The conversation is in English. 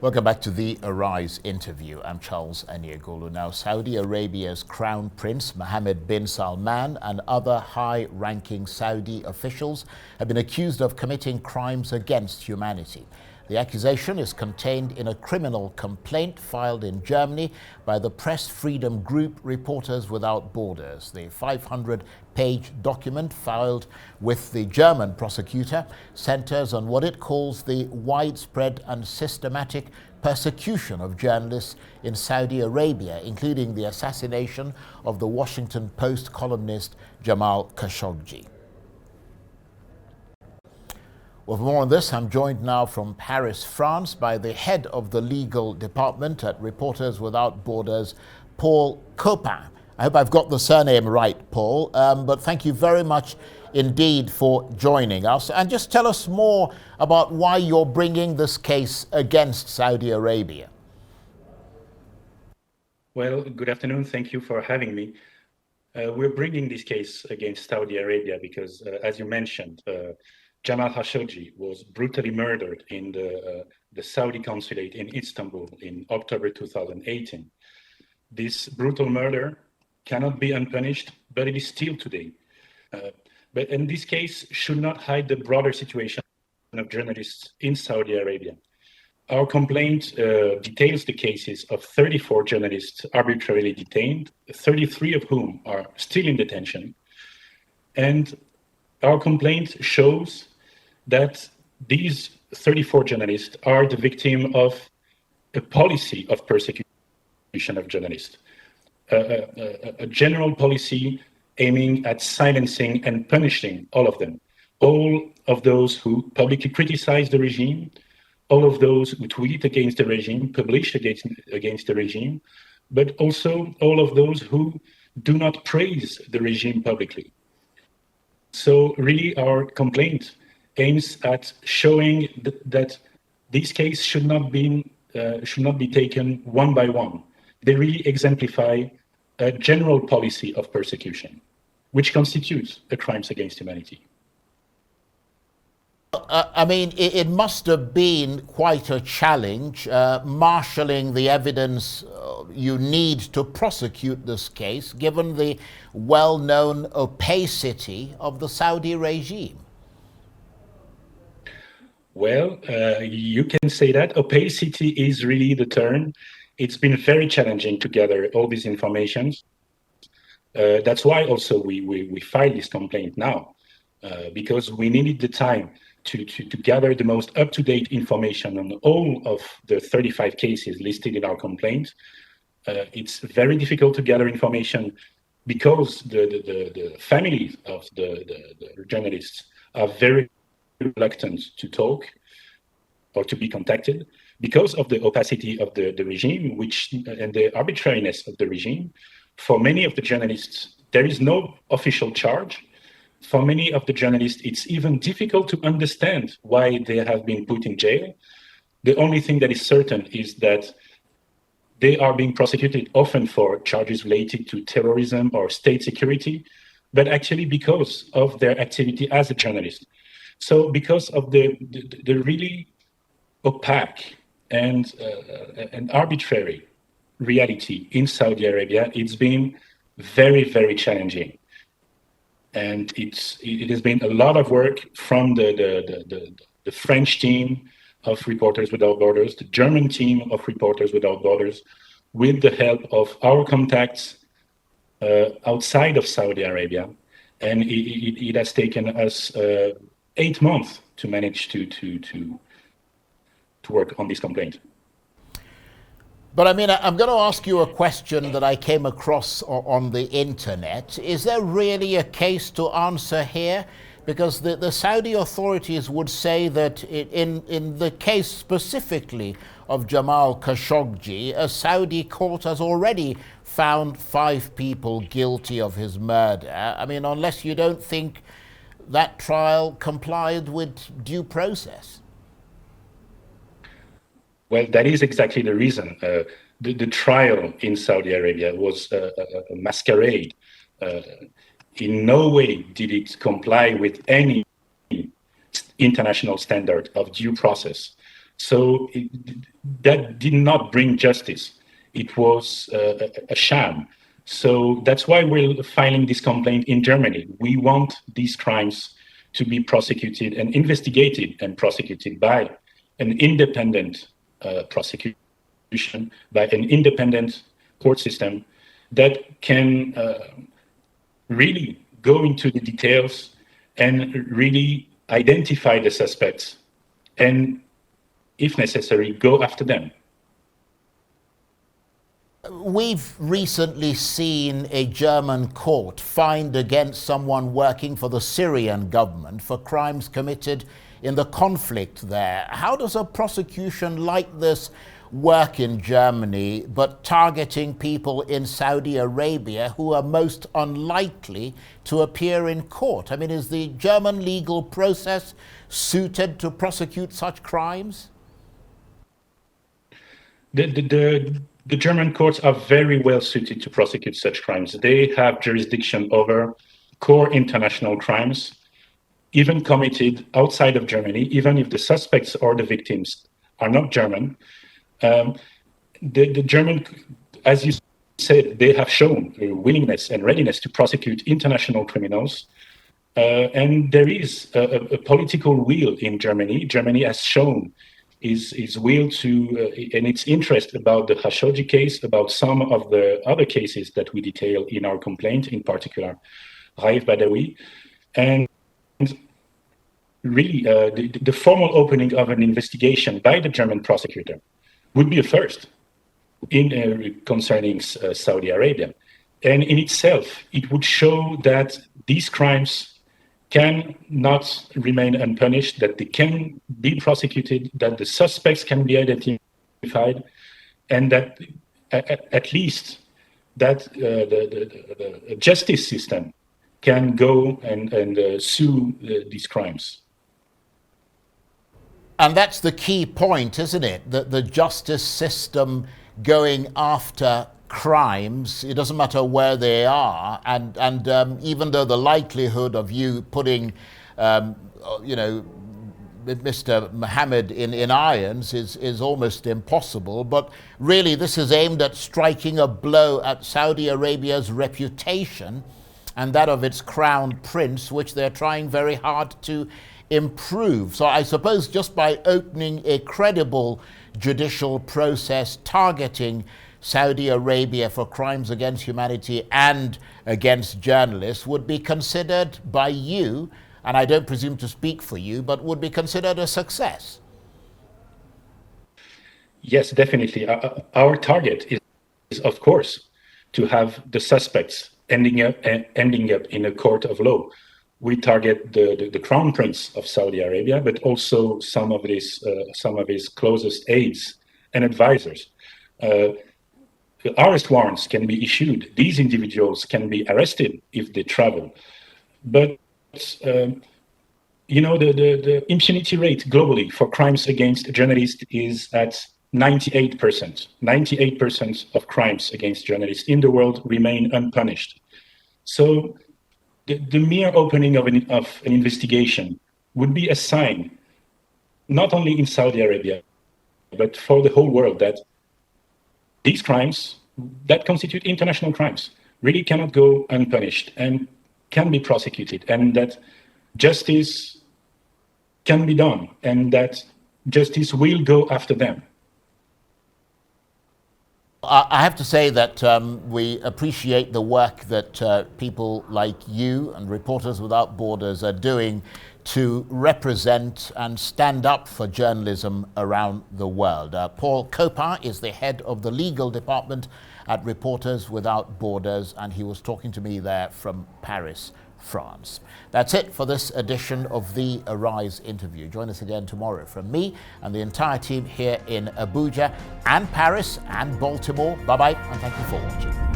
Welcome back to the Arise interview. I'm Charles Aniagolu. Now, Saudi Arabia's Crown Prince Mohammed bin Salman and other high-ranking Saudi officials have been accused of committing crimes against humanity. The accusation is contained in a criminal complaint filed in Germany by the press freedom group Reporters Without Borders. The 500-page document filed with the German prosecutor centers on what it calls the widespread and systematic persecution of journalists in Saudi Arabia, including the assassination of the Washington Post columnist Jamal Kashoggi. Well, for more on this, I'm joined now from Paris, France, by the head of the legal department at Reporters Without Borders, Paul Coppin. I hope I've got the surname right, Paul, but thank you very much indeed for joining us. And just tell us more about why you're bringing this case against Saudi Arabia. Well, good afternoon. Thank you for having me. We're bringing this case against Saudi Arabia because, as you mentioned, Jamal Kashoggi was brutally murdered in the Saudi consulate in Istanbul in October 2018. This brutal murder cannot be unpunished, but it is still today. But in this case should not hide the broader situation of journalists in Saudi Arabia. Our complaint details the cases of 34 journalists arbitrarily detained, 33 of whom are still in detention. And our complaint shows that these 34 journalists are the victim of a policy of persecution of journalists, a general policy aiming at silencing and punishing all of them, all of those who publicly criticize the regime, all of those who tweet against the regime, publish against the regime, but also all of those who do not praise the regime publicly. So really our complaint aims at showing that these cases should not be taken one by one. They really exemplify a general policy of persecution, which constitutes a crimes against humanity. I mean, it must have been quite a challenge marshalling the evidence you need to prosecute this case, given the well-known opacity of the Saudi regime. Well, you can say that. Opacity is really the term. It's been very challenging to gather all these informations. That's why also we filed this complaint now, because we needed the time to gather the most up-to-date information on all of the 35 cases listed in our complaint. It's very difficult to gather information because the families of the journalists are very reluctant to talk or to be contacted because of the opacity of the regime, and the arbitrariness of the regime. For many of the journalists, there is no official charge. For many of the journalists, it's even difficult to understand why they have been put in jail. The only thing that is certain is that they are being prosecuted often for charges related to terrorism or state security, but actually because of their activity as a journalist. So because of the really opaque and arbitrary reality in Saudi Arabia, it's been very, very challenging. And it has been a lot of work from the French team of Reporters Without Borders, the German team of Reporters Without Borders, with the help of our contacts outside of Saudi Arabia. And it has taken us 8 months to manage to work on this complaint. But I mean, I'm going to ask you a question that I came across on the internet. Is there really a case to answer here? Because the Saudi authorities would say that in the case specifically of Jamal Kashoggi, a Saudi court has already found 5 people guilty of his murder. I mean, unless you don't think that trial complied with due process. Well, that is exactly the reason. The trial in Saudi Arabia was a masquerade. In no way did it comply with any international standard of due process. So that did not bring justice. It was a sham. So that's why we're filing this complaint in Germany. We want these crimes to be prosecuted and investigated and prosecuted by an independent prosecution, by an independent court system that can really go into the details and really identify the suspects and, if necessary, go after them. We've recently seen a German court find against someone working for the Syrian government for crimes committed in the conflict there. How does a prosecution like this work in Germany, but targeting people in Saudi Arabia who are most unlikely to appear in court? I mean, is the German legal process suited to prosecute such crimes? The German courts are very well suited to prosecute such crimes. They have jurisdiction over core international crimes, even committed outside of Germany, even if the suspects or the victims are not German. The German, as you said, they have shown a willingness and readiness to prosecute international criminals. And there is a political will in Germany. Germany has shown its will to, and its interest about the Khashoggi case, about some of the other cases that we detail in our complaint, in particular, Raif Badawi. And really, the formal opening of an investigation by the German prosecutor would be a first in concerning Saudi Arabia. And in itself, it would show that these crimes can not remain unpunished, that they can be prosecuted, that the suspects can be identified, and that at least that the justice system can go and sue these crimes. And that's the key point, isn't it? That the justice system going after crimes, it doesn't matter where they are, and even though the likelihood of you putting, Mr. Mohammed in irons is almost impossible, but really this is aimed at striking a blow at Saudi Arabia's reputation and that of its crown prince, which they're trying very hard to improve. So I suppose just by opening a credible judicial process targeting Saudi Arabia for crimes against humanity and against journalists would be considered by you, and I don't presume to speak for you, but would be considered a success. Yes, definitely. Our target is, of course, to have the suspects ending up in a court of law. We target the crown prince of Saudi Arabia, but also some of his closest aides and advisors. Arrest warrants can be issued. These individuals can be arrested if they travel. But, the impunity rate globally for crimes against journalists is at 98%. 98% of crimes against journalists in the world remain unpunished. So the mere opening of an investigation would be a sign, not only in Saudi Arabia, but for the whole world, that these crimes that constitute international crimes really cannot go unpunished and can be prosecuted, and that justice can be done, and that justice will go after them. I have to say that we appreciate the work that people like you and Reporters Without Borders are doing to represent and stand up for journalism around the world. Paul Coppin is the head of the legal department at Reporters Without Borders, and he was talking to me there from Paris, France. That's it for this edition of the Arise interview. Join us again tomorrow from me and the entire team here in Abuja and Paris and Baltimore. Bye-bye, and thank you for watching.